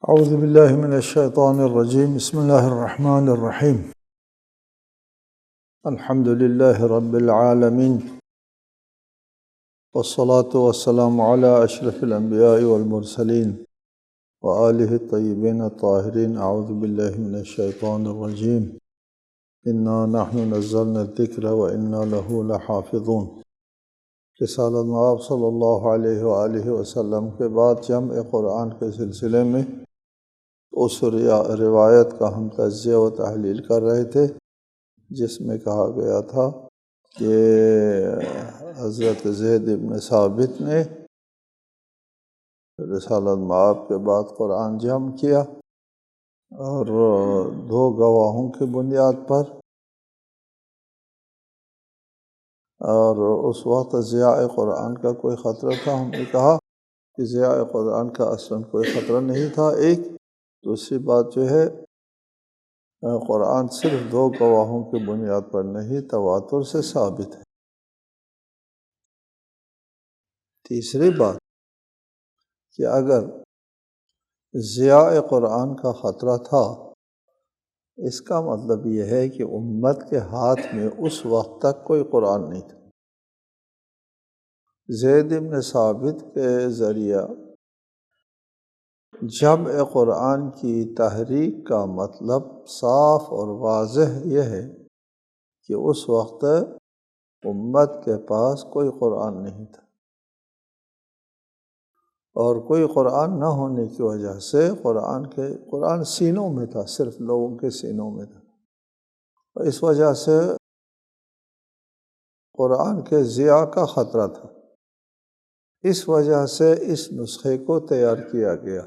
اعوذ باللہ من الشیطان الرجیم بسم اللہ الرحمن الرحیم الحمد للہ رب العالمین والصلاة والسلام علی اشرف الانبیاء والمرسلین وآلہ الطیبین الطاہرین اعوذ باللہ من الشیطان الرجیم انا نحن نزلنا الذکر وانا له لحافظون۔ رسالت مآب صلی اللہ علیہ وآلہ وسلم کے بعد جمع قرآن کے سلسلے میں اس روایت کا ہم تجزیہ و تحلیل کر رہے تھے جس میں کہا گیا تھا کہ حضرت زید بن ثابت نے رسالت مآب کے بعد قرآن جمع کیا اور دو گواہوں کی بنیاد پر، اور اس وقت ضیاء قرآن کا کوئی خطرہ تھا۔ ہم نے کہا کہ ضیاء قرآن کا اصلاً کوئی خطرہ نہیں تھا۔ ایک دوسری بات جو ہے، قرآن صرف دو گواہوں کی بنیاد پر نہیں، تواتر سے ثابت ہے۔ تیسری بات کہ اگر ضیاء قرآن کا خطرہ تھا، اس کا مطلب یہ ہے کہ امت کے ہاتھ میں اس وقت تک کوئی قرآن نہیں تھا۔ زید بن ثابت کے ذریعہ جمع قرآن کی تحریک کا مطلب صاف اور واضح یہ ہے کہ اس وقت امت کے پاس کوئی قرآن نہیں تھا، اور کوئی قرآن نہ ہونے کی وجہ سے قرآن سینوں میں تھا، صرف لوگوں کے سینوں میں تھا، اور اس وجہ سے قرآن کے ضیاع کا خطرہ تھا۔ اس وجہ سے اس نسخے کو تیار کیا گیا۔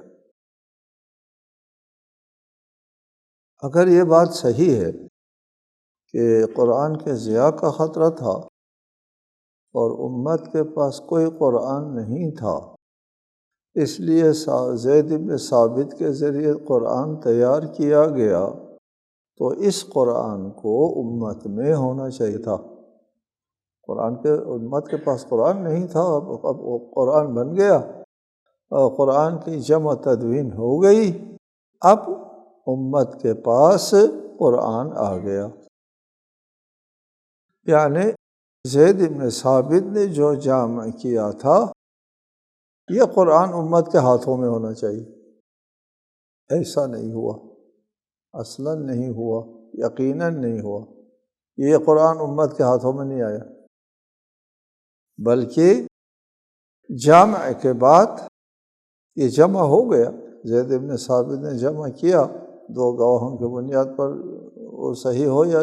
اگر یہ بات صحیح ہے کہ قرآن کے ضیاع کا خطرہ تھا اور امت کے پاس کوئی قرآن نہیں تھا، اس لیے زید بن ثابت کے ذریعے قرآن تیار کیا گیا، تو اس قرآن کو امت میں ہونا چاہیے تھا۔ امت کے پاس قرآن نہیں تھا، اب قرآن بن گیا اور قرآن کی جمع تدوین ہو گئی، اب امت کے پاس قرآن آ گیا۔ یعنی زید بن ثابت نے جو جمع کیا تھا، یہ قرآن امت کے ہاتھوں میں ہونا چاہیے۔ ایسا نہیں ہوا، اصلاً نہیں ہوا، یقیناً نہیں ہوا۔ یہ قرآن امت کے ہاتھوں میں نہیں آیا، بلکہ جمع کے بعد یہ جمع ہو گیا۔ زید بن ثابت نے جمع کیا دو گواہوں کی بنیاد پر، وہ صحیح ہو یا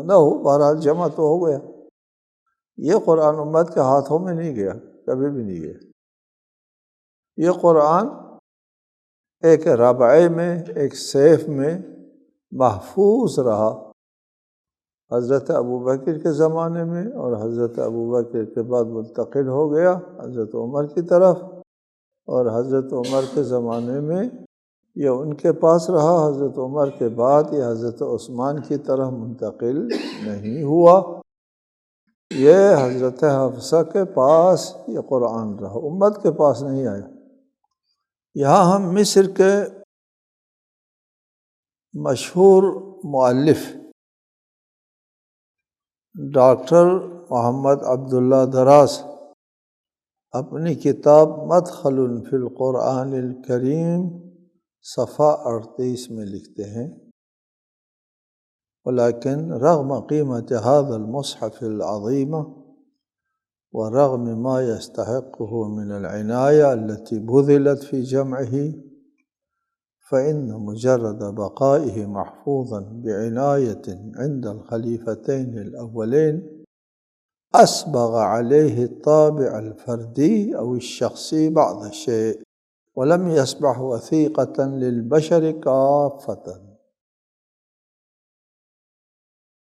نہ ہو، بہرحال جمع تو ہو گیا۔ یہ قرآن امت کے ہاتھوں میں نہیں گیا، کبھی بھی نہیں گیا۔ یہ قرآن ایک ربعے میں، ایک سیف میں محفوظ رہا، حضرت ابوبکر کے زمانے میں، اور حضرت ابوبکر کے بعد منتقل ہو گیا حضرت عمر کی طرف، اور حضرت عمر کے زمانے میں یہ ان کے پاس رہا، حضرت عمر کے بعد یہ حضرت عثمان کی طرف منتقل نہیں ہوا۔ یہ حضرت حفصہ کے پاس یہ قرآن رہا، امت کے پاس نہیں آیا۔ یہاں ہم مصر کے مشہور مؤلف ڈاکٹر محمد عبداللہ دراز اپنی کتاب مدخل فی القرآن الکریم صفحہ 38 میں لکھتے ہیں: ولیکن رغم قیمت هذا المصحف العظیم ورغم ما يستحقه من العنایہ التي بذلت في جمعه فإن مجرد بقائه محفوظا بعنایة عند الخلیفتین الأولین أسبغ عليه الطابع الفردی أو الشخصی بعض الشيء ولم يصبح وثیقة للبشر کافة۔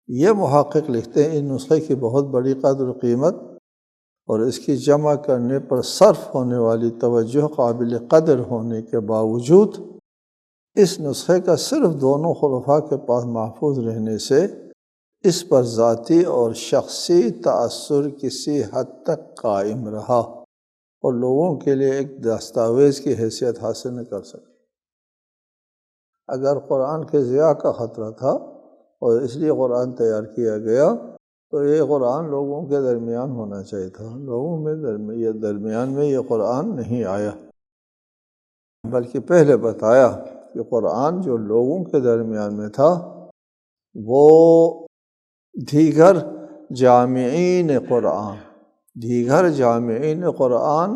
یہ محقق لکھتے ہیں ان نسخے کی بہت بڑی قدر و قیمت اور اس کی جمع کرنے پر صرف ہونے والی توجہ قابل قدر ہونے کے باوجود اس نسخے کا صرف دونوں خلفاء کے پاس محفوظ رہنے سے اس پر ذاتی اور شخصی تأثر کسی حد تک قائم رہا اور لوگوں کے لیے ایک دستاویز کی حیثیت حاصل نہ کر سکے۔ اگر قرآن کے ضیاع کا خطرہ تھا اور اس لیے قرآن تیار کیا گیا تو یہ قرآن لوگوں کے درمیان ہونا چاہیے تھا، لوگوں میں درمیان میں یہ قرآن نہیں آیا، بلکہ پہلے بتایا کہ قرآن جو لوگوں کے درمیان میں تھا وہ دیگر جامعین قرآن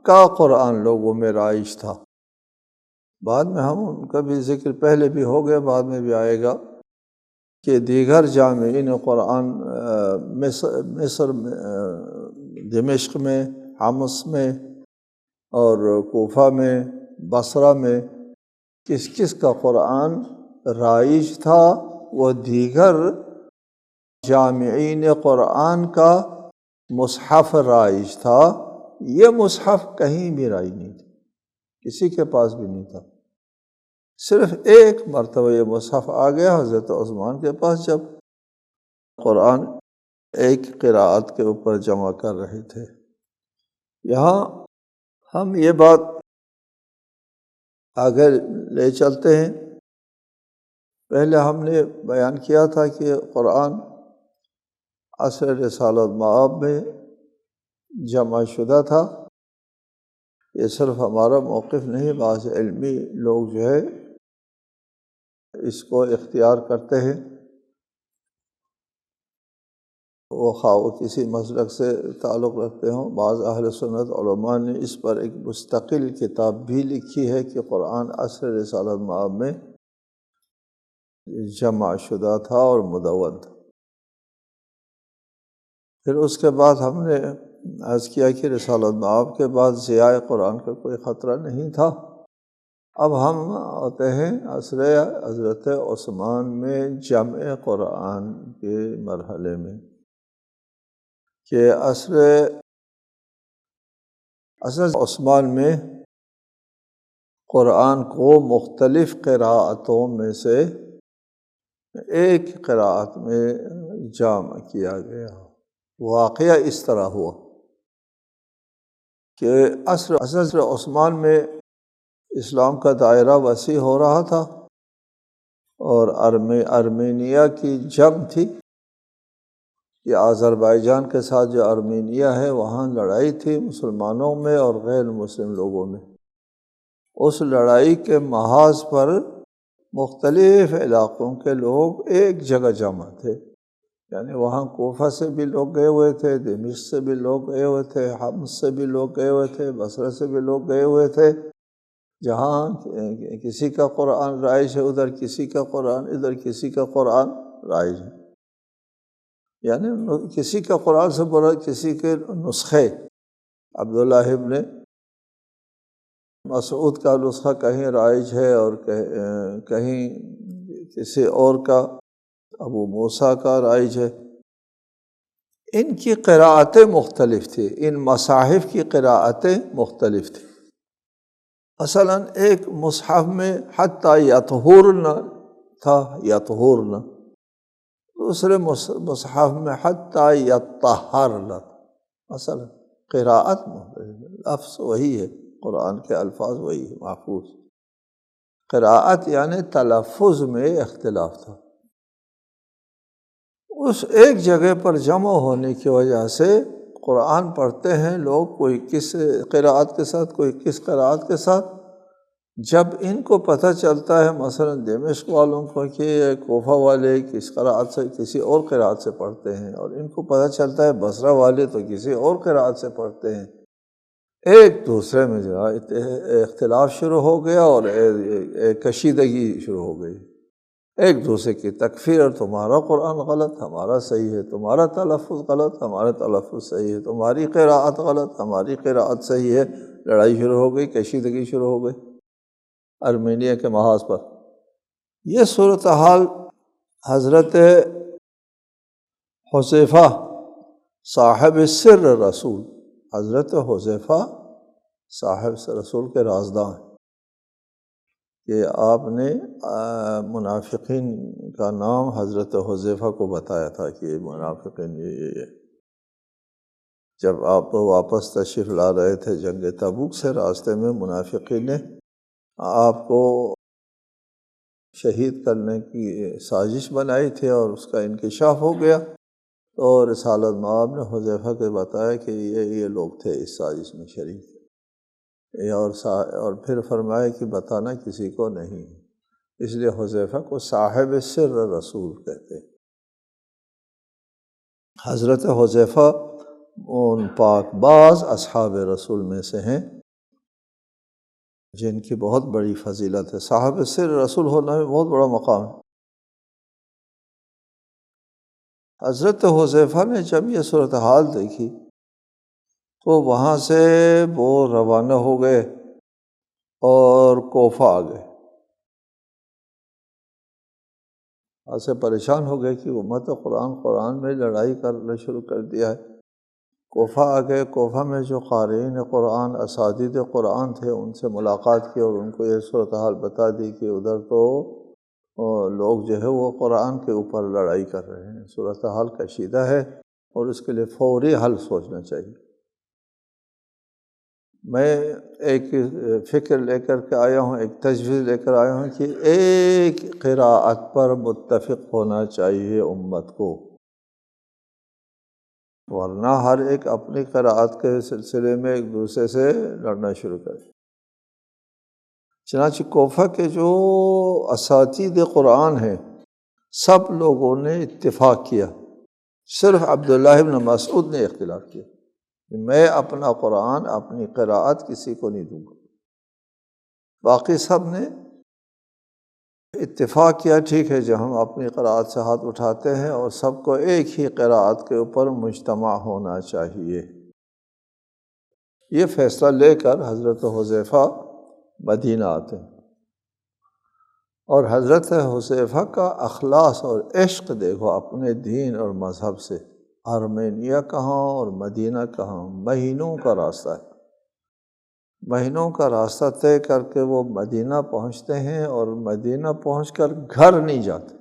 کا قرآن لوگوں میں رائج تھا۔ بعد میں ہم ان کا بھی ذکر پہلے بھی ہو گیا، بعد میں بھی آئے گا کہ دیگر جامعین قرآن مصر میں، دمشق میں، حمص میں اور کوفہ میں، بصرہ میں کس کس کا قرآن رائج تھا، وہ دیگر جامعین قرآن کا مصحف رائج تھا۔ یہ مصحف کہیں بھی رائج نہیں تھا، کسی کے پاس بھی نہیں تھا، صرف ایک مرتبہ یہ مصحف آ گیا حضرت عثمان کے پاس، جب قرآن ایک قراءت کے اوپر جمع کر رہے تھے۔ یہاں ہم یہ بات آگے لے چلتے ہیں۔ پہلے ہم نے بیان کیا تھا کہ قرآن عصر رسالت مآب میں جمع شدہ تھا۔ یہ صرف ہمارا موقف نہیں، بعض علمی لوگ جو ہے اس کو اختیار کرتے ہیں، وہ خواہ وہ کسی مسلک سے تعلق رکھتے ہوں۔ بعض اہل سنت علماء نے اس پر ایک مستقل کتاب بھی لکھی ہے کہ قرآن عصر رسالت مآب میں جمع شدہ تھا اور مدون تھا۔ پھر اس کے بعد ہم نے عرض کیا کہ رسالت مآب کے بعد ضیاء قرآن کا کوئی خطرہ نہیں تھا۔ اب ہم آتے ہیں عصر حضرت عثمان میں جمع قرآن کے مرحلے میں، کہ عصر عثمان میں قرآن کو مختلف قراءتوں میں سے ایک قراءت میں جمع کیا گیا۔ واقعہ اس طرح ہوا کہ عصر عثمان میں اسلام کا دائرہ وسیع ہو رہا تھا، اور ارمینیا کی جنگ تھی، یہ آذربائیجان کے ساتھ جو ارمینیا ہے وہاں لڑائی تھی مسلمانوں میں اور غیر مسلم لوگوں میں۔ اس لڑائی کے محاذ پر مختلف علاقوں کے لوگ ایک جگہ جمع تھے، یعنی وہاں کوفہ سے بھی لوگ گئے ہوئے تھے، دمشق سے بھی لوگ گئے ہوئے تھے، حمص سے بھی لوگ گئے ہوئے تھے، بصرہ سے بھی لوگ گئے ہوئے تھے۔ جہاں کسی کا قرآن رائج ہے ادھر کسی کا قرآن، ادھر کسی کا قرآن رائج ہے، یعنی کسی کا قرآن سے بڑا کسی کے نسخے۔ عبداللہ ابن مسعود کا نسخہ کہیں رائج ہے اور کہیں کسی اور کا، ابو موسیٰ کا رائج ہے۔ ان کی قراءتیں مختلف تھیں، ان مصاحف کی قراءتیں مختلف تھیں۔ مثلا ایک مصحف میں حتی یطہرن تھا، یطہرن، دوسرے مصحف میں حتی یطہرن، مثلا قراءت لفظ وہی ہے، قرآن کے الفاظ وہی ہے، محفوظ۔ قراءت یعنی تلفظ میں اختلاف تھا۔ اس ایک جگہ پر جمع ہونے کی وجہ سے قرآن پڑھتے ہیں لوگ، کوئی کس قراءت کے ساتھ، کوئی کس قراءت کے ساتھ۔ جب ان کو پتہ چلتا ہے مثلا دمشق والوں کو کہ کوفہ والے کس قراءت سے، کسی اور قراءت سے پڑھتے ہیں، اور ان کو پتہ چلتا ہے بصرہ والے تو کسی اور قراءت سے پڑھتے ہیں، ایک دوسرے میں جو ہے اختلاف شروع ہو گیا اور کشیدگی شروع ہو گئی، ایک دوسرے کی تکفیر، اور تمہارا قرآن غلط، ہمارا صحیح ہے، تمہارا تلفظ غلط، ہمارا تلفظ صحیح ہے، تمہاری قراءت غلط، ہماری قراءت صحیح ہے۔ لڑائی شروع ہو گئی، کشیدگی شروع ہو گئی ارمینیا کے محاذ پر۔ یہ صورتحال حضرت حذیفہ صاحب سر رسول، حضرت حذیفہ صاحب رسول کے رازداں ہیں، کہ آپ نے منافقین کا نام حضرت حذیفہ کو بتایا تھا کہ یہ منافقین یہ جب آپ واپس تشریف لا رہے تھے جنگ تبوک سے، راستے میں منافقین نے آپ کو شہید کرنے کی سازش بنائی تھی اور اس کا انکشاف ہو گیا، تو رسالت مآب نے حذیفہ کو بتایا کہ یہ لوگ تھے اس سازش میں شریک، اور پھر فرمایا کہ بتانا کسی کو نہیں، اس لیے حذیفہ کو صاحب سر رسول کہتے ہیں۔ حضرت حذیفہ ان پاک باز اصحاب رسول میں سے ہیں جن کی بہت بڑی فضیلت ہے، صاحب سر رسول ہونا میں بہت بڑا مقام ہے۔ حضرت حذیفہ نے جب یہ صورتحال دیکھی تو وہاں سے وہ روانہ ہو گئے اور کوفہ آ گئے، ایسے پریشان ہو گئے کہ امت قرآن میں لڑائی کرنا شروع کر دیا ہے۔ کوفہ آ گئے، کوفہ میں جو قارئین قرآن، اساتذہ قرآن تھے، ان سے ملاقات کی اور ان کو یہ صورتحال بتا دی کہ ادھر تو لوگ جو ہے وہ قرآن کے اوپر لڑائی کر رہے ہیں، صورتحال کشیدہ ہے اور اس کے لیے فوری حل سوچنا چاہیے۔ میں ایک فکر لے کر کے آیا ہوں، ایک تجویز لے کر آیا ہوں کہ ایک قراءت پر متفق ہونا چاہیے امت کو، ورنہ ہر ایک اپنی قراءت کے سلسلے میں ایک دوسرے سے لڑنا شروع کرے۔ چنانچہ کوفہ کے جو اساتذہ قرآن ہیں سب لوگوں نے اتفاق کیا، صرف عبداللہ بن مسعود نے اختلاف کیا کہ میں اپنا قرآن، اپنی قراءت کسی کو نہیں دوں گا۔ باقی سب نے اتفاق کیا ٹھیک ہے جب ہم اپنی قراءت سے ہاتھ اٹھاتے ہیں اور سب کو ایک ہی قراءت کے اوپر مجتمع ہونا چاہیے۔ یہ فیصلہ لے کر حضرت حذیفہ مدینہ آتے ہیں، اور حضرت حذیفہ کا اخلاص اور عشق دیکھو اپنے دین اور مذہب سے۔ آرمینیہ کہاں اور مدینہ کہاں، مہینوں کا راستہ ہے، مہینوں کا راستہ طے کر کے وہ مدینہ پہنچتے ہیں، اور مدینہ پہنچ کر گھر نہیں جاتے،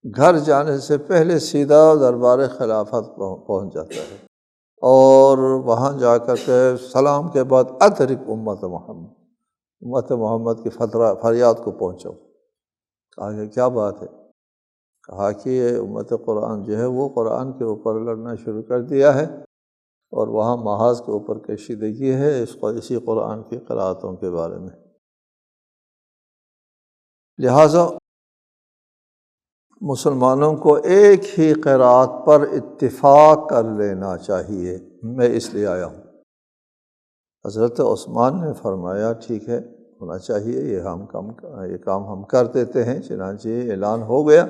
گھر جانے سے پہلے سیدھا دربار خلافت پہنچ جاتا ہے، اور وہاں جا کر کے سلام کے بعد ادرک امت محمد کی فریاد کو پہنچو۔ کہا کہ کیا بات ہے؟ کہا کہ یہ امت قرآن جو ہے وہ قرآن کے اوپر لڑنا شروع کر دیا ہے، اور وہاں محاذ کے اوپر کشیدگی ہے اسی قرآن کی قرأتوں کے بارے میں۔ لہٰذا مسلمانوں کو ایک ہی قرأت پر اتفاق کر لینا چاہیے۔ میں اس لیے آیا ہوں۔ حضرت عثمان نے فرمایا ٹھیک ہے، ہونا چاہیے، یہ کام ہم کر دیتے ہیں۔ چنانچہ اعلان ہو گیا،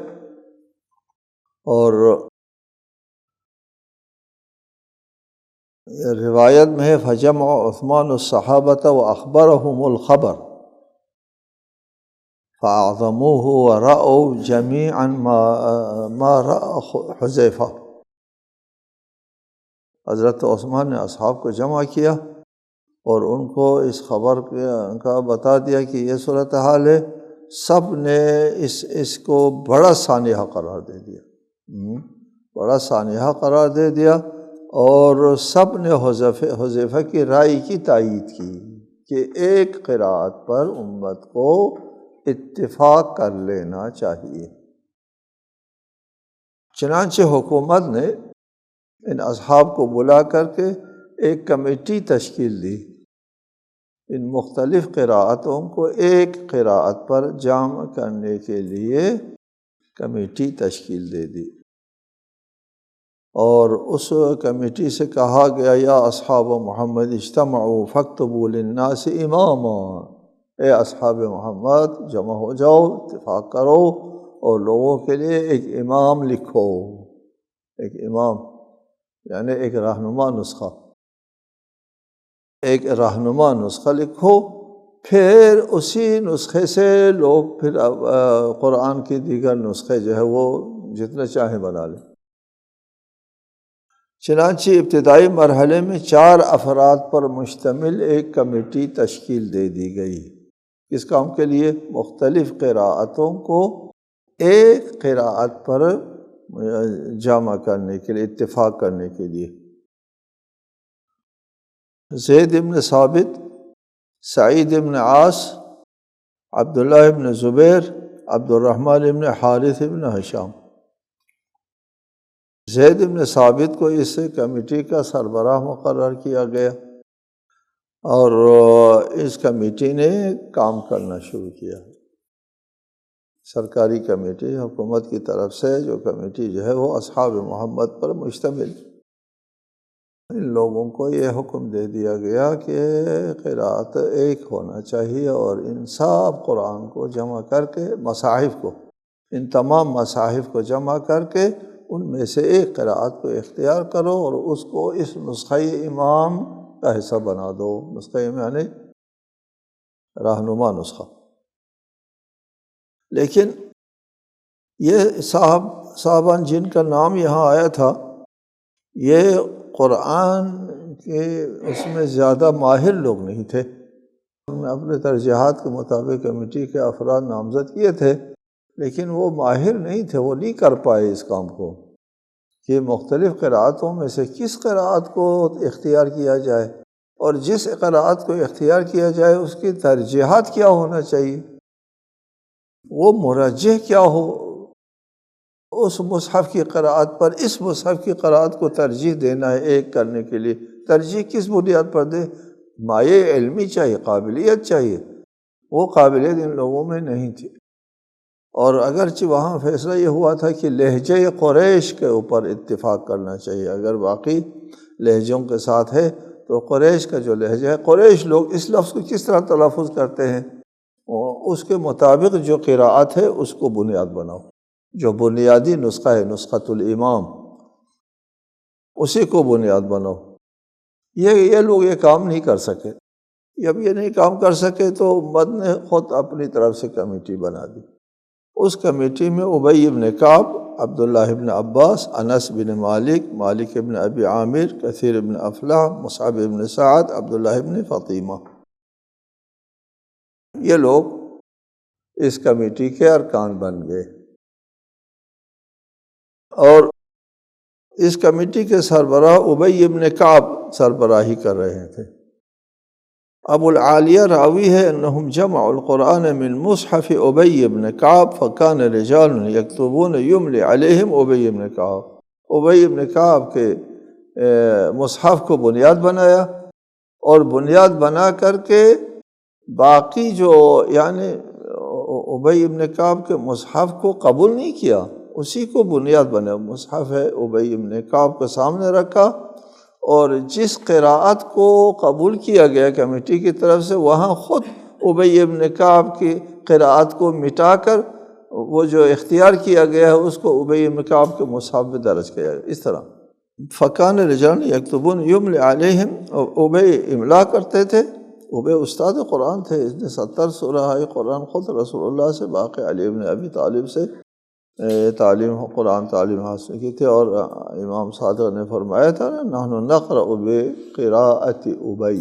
اور روایت میں ہے فجمع عثمان الصحابۃ واخبرهم الخبر فاعظموه ورأوا جميعا ما رأى حذیفہ۔ حضرت عثمان نے اصحاب کو جمع کیا اور ان کو اس خبر کا بتا دیا کہ یہ صورتحال ہے۔ سب نے اس کو بڑا سانحہ قرار دے دیا، بڑا سانحہ قرار دے دیا، اور سب نے حذیفہ کی رائے کی تائید کی کہ ایک قراءت پر امت کو اتفاق کر لینا چاہیے۔ چنانچہ حکومت نے ان اصحاب کو بلا کر کے ایک کمیٹی تشکیل دی، ان مختلف قراءتوں کو ایک قراءت پر جمع کرنے کے لیے کمیٹی تشکیل دے دی، اور اس کمیٹی سے کہا گیا یا اصحاب محمد اجتمعوا فاکتبوا للناس اماما، اے اصحاب محمد جمع ہو جاؤ، اتفاق کرو اور لوگوں کے لیے ایک امام لکھو، ایک امام یعنی ایک رہنما نسخہ، ایک رہنما نسخہ لکھو، پھر اسی نسخے سے لوگ پھر قرآن کی دیگر نسخے جو ہے وہ جتنے چاہیں بنا لیں۔ چنانچہ ابتدائی مرحلے میں 4 افراد پر مشتمل ایک کمیٹی تشکیل دے دی گئی۔ اس کام کے لیے مختلف قراءتوں کو ایک قراءت پر جمع کرنے کے لیے، اتفاق کرنے کے لیے۔ زید بن ثابت، سعید بن عاص، عبداللہ ابن زبیر، عبد الرحمن ابن حارث ابن ہشام۔ زید ابن ثابت کو اس کمیٹی کا سربراہ مقرر کیا گیا، اور اس کمیٹی نے کام کرنا شروع کیا۔ سرکاری کمیٹی، حکومت کی طرف سے جو کمیٹی جو ہے وہ اصحاب محمد پر مشتمل۔ ان لوگوں کو یہ حکم دے دیا گیا کہ قرأت ایک ہونا چاہیے، اور ان سب قرآن کو جمع کر کے، مصاحف کو، ان تمام مصاحف کو جمع کر کے ان میں سے ایک قرأت کو اختیار کرو، اور اس کو اس نسخہ امام کا حصہ بنا دو۔ نسخہ امام یعنی رہنما نسخہ۔ لیکن یہ صاحبان جن کا نام یہاں آیا تھا، یہ قرآن کے اس میں زیادہ ماہر لوگ نہیں تھے۔ انہوں نے اپنے ترجیحات کے مطابق کمیٹی کے افراد نامزد کیے تھے، لیکن وہ ماہر نہیں تھے، وہ نہیں کر پائے اس کام کو کہ مختلف قرأتوں میں سے کس قرأت کو اختیار کیا جائے، اور جس قرأت کو اختیار کیا جائے اس کی ترجیحات کیا ہونا چاہیے، وہ مرجح کیا ہو اس مصحف کی قرأت پر۔ اس مصحف کی قرأت کو ترجیح دینا ہے ایک کرنے کے لیے، ترجیح کس بنیاد پر دے؟ مایہ علمی چاہیے، قابلیت چاہیے۔ وہ قابلیت ان لوگوں میں نہیں تھی، اور اگرچہ وہاں فیصلہ یہ ہوا تھا کہ لہجہ قریش کے اوپر اتفاق کرنا چاہیے، اگر واقعی لہجوں کے ساتھ ہے تو قریش کا جو لہجہ ہے، قریش لوگ اس لفظ کو کس طرح تلفظ کرتے ہیں، اس کے مطابق جو قراءت ہے اس کو بنیاد بناؤ۔ جو بنیادی نسخہ ہے، نسخۃ الامام، اسی کو بنیاد بناؤ۔ یہ لوگ یہ کام نہیں کر سکے۔ جب یہ نہیں کام کر سکے تو مد نے خود اپنی طرف سے کمیٹی بنا دی۔ اس کمیٹی میں ابی ابن کعب، عبداللہ ابن عباس، انس بن مالک، مالک ابن ابی عامر، کثیر ابن افلاح، مصعب ابن سعد، عبداللہ ابن فاطمہ، یہ لوگ اس کمیٹی کے ارکان بن گئے۔ اور اس کمیٹی کے سربراہ ابی ابن کعب سربراہی کر رہے تھے۔ ابو العالیہ راوی ہے انہم جمعوا القرآن من مصحف ابی ابن کعب فکان رجال یکتبون یملی علیہم ابی ابن کعب۔ ابی ابن کعب کے مصحف کو بنیاد بنایا، اور بنیاد بنا کر کے باقی جو یعنی ابی ابن کعب کے مصحف کو قبول نہیں کیا، اسی کو بنیاد بنا۔ مصحف ہے ابی ابن کعب کو سامنے رکھا، اور جس قراءت کو قبول کیا گیا کمیٹی کی طرف سے، وہاں خود ابی ابن کعب کی قراءت کو مٹا کر وہ جو اختیار کیا گیا ہے اس کو ابی ابن کعب کے مصحف میں درج کیا گیا۔ اس طرح فکان رجال یکتبون یملی علیہم، ابی املا کرتے تھے۔ ابی استاد قرآن تھے، اس نے 70 سورہ قرآن خود رسول اللہ سے، باقی علی بن ابی طالب سے قرآن تعلیم حاصل کی تھی، اور امام صادق نے فرمایا تھا نا، نحن نقرأ بقراءت ابی،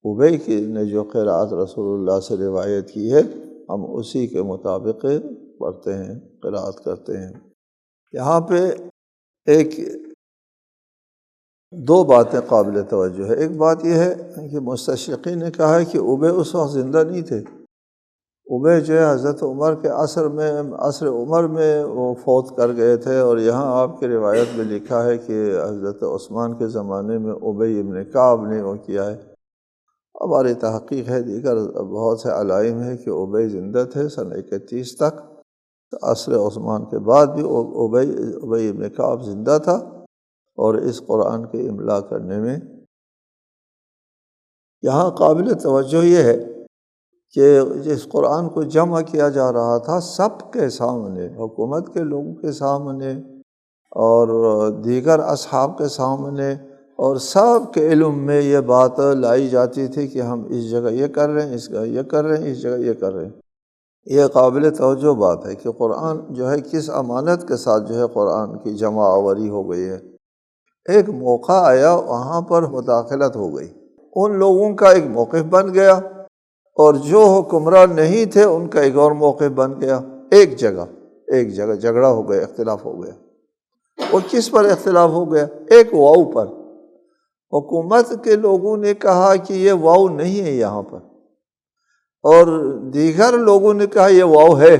ابی کی نے جو قراءت رسول اللہ سے روایت کی ہے ہم اسی کے مطابق پڑھتے ہیں، قراءت کرتے ہیں۔ یہاں پہ دو باتیں قابل توجہ ہے۔ ایک بات یہ ہے کہ مستشرقین نے کہا ہے کہ ابی اس وقت زندہ نہیں تھے۔ ابی جو ہے حضرت عمر کے عصر عمر میں وہ فوت کر گئے تھے، اور یہاں آپ کی روایت میں لکھا ہے کہ حضرت عثمان کے زمانے میں ابی ابن کعب نے وہ کیا ہے۔ ہماری تحقیق ہے، دیگر بہت سے علائم ہے کہ ابی زندہ تھے سن 31 تک، عصر عثمان کے بعد بھی ابی ابن کعب زندہ تھا، اور اس قرآن کے املا کرنے میں یہاں قابل توجہ یہ ہے کہ جس قرآن کو جمع کیا جا رہا تھا سب کے سامنے، حکومت کے لوگوں کے سامنے اور دیگر اصحاب کے سامنے، اور سب کے علم میں یہ بات لائی جاتی تھی کہ ہم اس جگہ یہ کر رہے ہیں، اس جگہ یہ کر رہے ہیں، اس جگہ یہ کر رہے ہیں۔ یہ قابل توجہ بات ہے کہ قرآن جو ہے کس امانت کے ساتھ جو ہے قرآن کی جمع آوری ہو گئی ہے۔ ایک موقع آیا، وہاں پر مداخلت ہو گئی، ان لوگوں کا ایک موقف بن گیا، اور جو حکمران نہیں تھے ان کا ایک اور موقف بن گیا۔ ایک جگہ جھگڑا ہو گیا، اختلاف ہو گیا۔ وہ کس پر اختلاف ہو گیا؟ ایک واو پر۔ حکومت کے لوگوں نے کہا کہ یہ واو نہیں ہے یہاں پر، اور دیگر لوگوں نے کہا یہ واو ہے،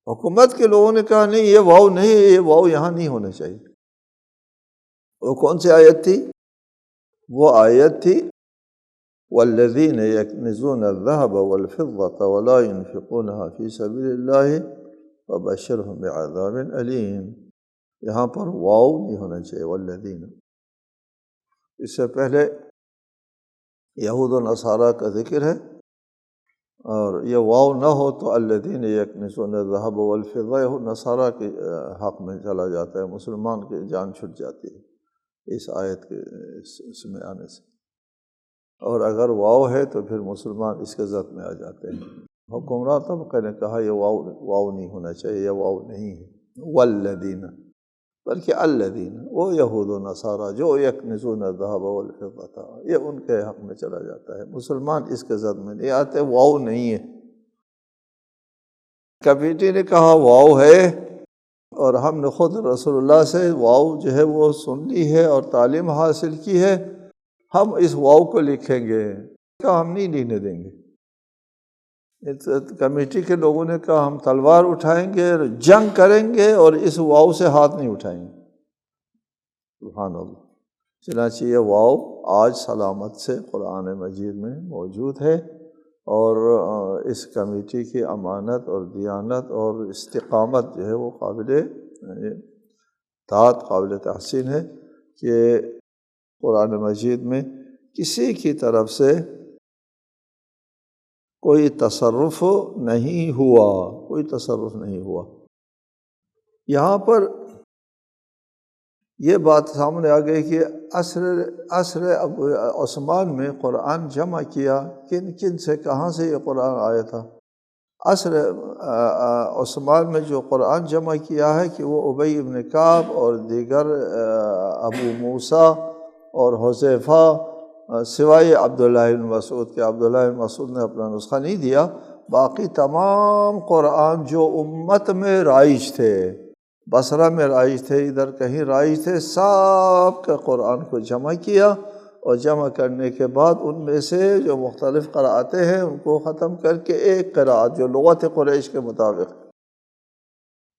حکومت کے لوگوں نے کہا نہیں یہ واو نہیں ہے، یہ واو یہاں نہیں ہونا چاہیے۔ وہ کون سی آیت تھی؟ وہ آیت تھی والذین یکنزون الذهب والفضة ولا ينفقونها في سبیل اللہ فبشرهم بعذاب علیم۔ یہاں پر واو نہیں ہونا چاہیے والذین۔ اس سے پہلے یہود و نصارہ کا ذکر ہے، اور یہ واو نہ ہو تو الذین یکنزون الذهب والفضة یہود نصارہ کے حق میں چلا جاتا ہے، مسلمان کی جان چھٹ جاتی ہے اس آیت کے اس میں آنے سے۔ اور اگر واو ہے تو پھر مسلمان اس کے ذات میں آ جاتے ہیں۔ حکمراں طبقے نے کہا یہ واو نہیں ہونا چاہیے، یہ واو نہیں ہے والذین، بلکہ الذین، وہ یہود و نصارہ جو یکنزون الذهب والفضة، یہ ان کے حق میں چلا جاتا ہے، مسلمان اس کے ذات میں نہیں آتے، واو نہیں ہے۔ کمیٹی نے کہا واو ہے، اور ہم نے خود رسول اللہ سے واو جو ہے وہ سن لی ہے اور تعلیم حاصل کی ہے، ہم اس واو کو لکھیں گے، کہا ہم نہیں لکھنے دیں گے۔ کمیٹی کے لوگوں نے کہا ہم تلوار اٹھائیں گے، جنگ کریں گے، اور اس واو سے ہاتھ نہیں اٹھائیں گے۔ سبحان اللہ۔ چنانچہ یہ واو آج سلامت سے قرآن مجید میں موجود ہے، اور اس کمیٹی کی امانت اور دیانت اور استقامت جو ہے وہ قابل داد، قابل تحسین ہے کہ قرآن مجید میں کسی کی طرف سے کوئی تصرف نہیں ہوا، کوئی تصرف نہیں ہوا۔ یہاں پر یہ بات سامنے آ گئی کہ عصر عثمان میں قرآن جمع کیا کن کن سے، کہاں سے یہ قرآن آیا تھا؟ عصر عثمان میں جو قرآن جمع کیا ہے کہ وہ ابی بن کعب اور دیگر ابو موسیٰ اور حذیفہ، سوائے عبداللہ بن مسعود کے، عبداللہ بن مسعود نے اپنا نسخہ نہیں دیا، باقی تمام قرآن جو امت میں رائج تھے، بصرہ میں رائج تھے، ادھر کہیں رائج تھے، سب کا قرآن کو جمع کیا، اور جمع کرنے کے بعد ان میں سے جو مختلف قرأتیں ہیں ان کو ختم کر کے ایک قرأت جو لغت قریش کے مطابق،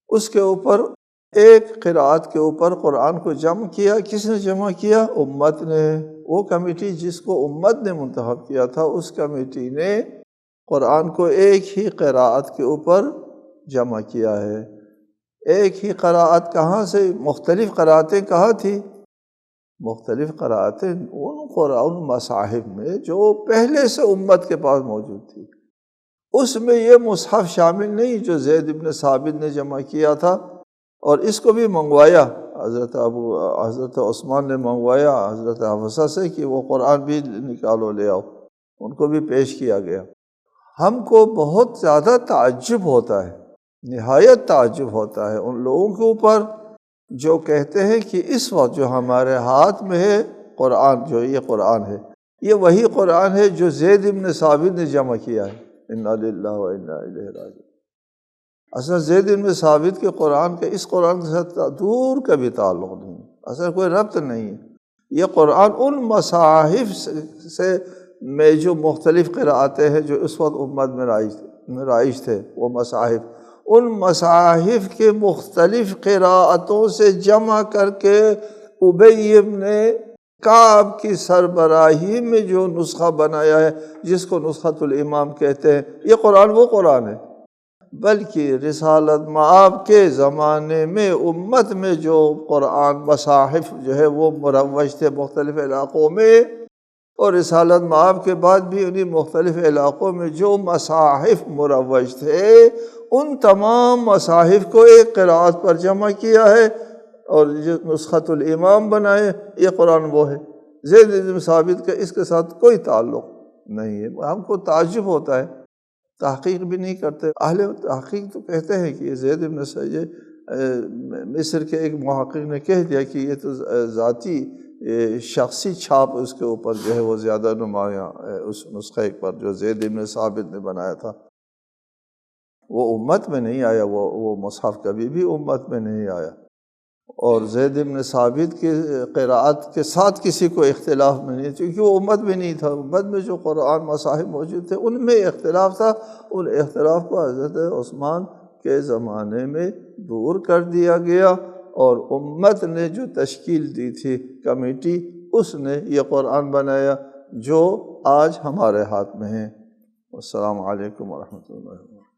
اس کے اوپر ایک قرأت کے اوپر قرآن کو جمع کیا۔ کس نے جمع کیا؟ امت نے۔ وہ کمیٹی جس کو امت نے منتخب کیا تھا، اس کمیٹی نے قرآن کو ایک ہی قرأت کے اوپر جمع کیا ہے۔ ایک ہی قرأت کہاں سے؟ مختلف قرأتیں کہاں تھی؟ مختلف قرأتیں ان قرآن مصاحف میں جو پہلے سے امت کے پاس موجود تھی، اس میں یہ مصحف شامل نہیں جو زید بن ثابت نے جمع کیا تھا، اور اس کو بھی منگوایا حضرت عثمان نے منگوایا حضرت حفصہ سے کہ وہ قرآن بھی نکالو لے آؤ، ان کو بھی پیش کیا گیا۔ ہم کو بہت زیادہ تعجب ہوتا ہے، نہایت تعجب ہوتا ہے ان لوگوں کے اوپر جو کہتے ہیں کہ اس وقت جو ہمارے ہاتھ میں ہے قرآن، جو یہ قرآن ہے، یہ وہی قرآن ہے جو زید بن ثابت نے جمع کیا ہے۔ انا للہ و انا الیہ راجعون۔ اصل زید بن ثابت کے قرآن کے اس قرآن کے ساتھ دور کا بھی تعلق نہیں، اصل کوئی ربط نہیں ہے۔ یہ قرآن ان مصاحف سے میں جو مختلف قرأتیں ہیں جو اس وقت امت میں رائج تھے، وہ مصاحف ان مصاحف کے مختلف قراءتوں سے جمع کر کے ابی بن کعب کی سربراہی میں جو نسخہ بنایا ہے، جس کو نسخۃ الامام کہتے ہیں، یہ قرآن وہ قرآن ہے۔ بلکہ رسالت مآب کے زمانے میں امت میں جو قرآن مصاحف جو ہے وہ مروج تھے مختلف علاقوں میں، اور رسالت مآب کے بعد بھی انہی مختلف علاقوں میں جو مصاحف مروج تھے، ان تمام مصاحف کو ایک قرأت پر جمع کیا ہے، اور جو نسخۃ الامام بنائے، یہ قرآن وہ ہے۔ زید بن ثابت کا اس کے ساتھ کوئی تعلق نہیں ہے۔ ہم کو تعجب ہوتا ہے، تحقیق بھی نہیں کرتے۔ اہل تحقیق تو کہتے ہیں کہ یہ زید بن مصر کے ایک محقق نے کہہ دیا کہ یہ تو ذاتی شخصی چھاپ اس کے اوپر جو ہے وہ زیادہ نمایاں ہے، اس نسخے پر جو زید بن ثابت نے بنایا تھا، وہ امت میں نہیں آیا، وہ مصحف کبھی بھی امت میں نہیں آیا۔ اور زید بن ثابت کی قراءت کے ساتھ کسی کو اختلاف میں نہیں، کیونکہ وہ امت میں نہیں تھا، امت میں جو قرآن مصاحف موجود تھے ان میں اختلاف تھا، ان اختلاف کو حضرت عثمان کے زمانے میں دور کر دیا گیا، اور امت نے جو تشکیل دی تھی کمیٹی، اس نے یہ قرآن بنایا جو آج ہمارے ہاتھ میں ہے۔ السلام علیکم ورحمۃ اللہ وبرکاتہ۔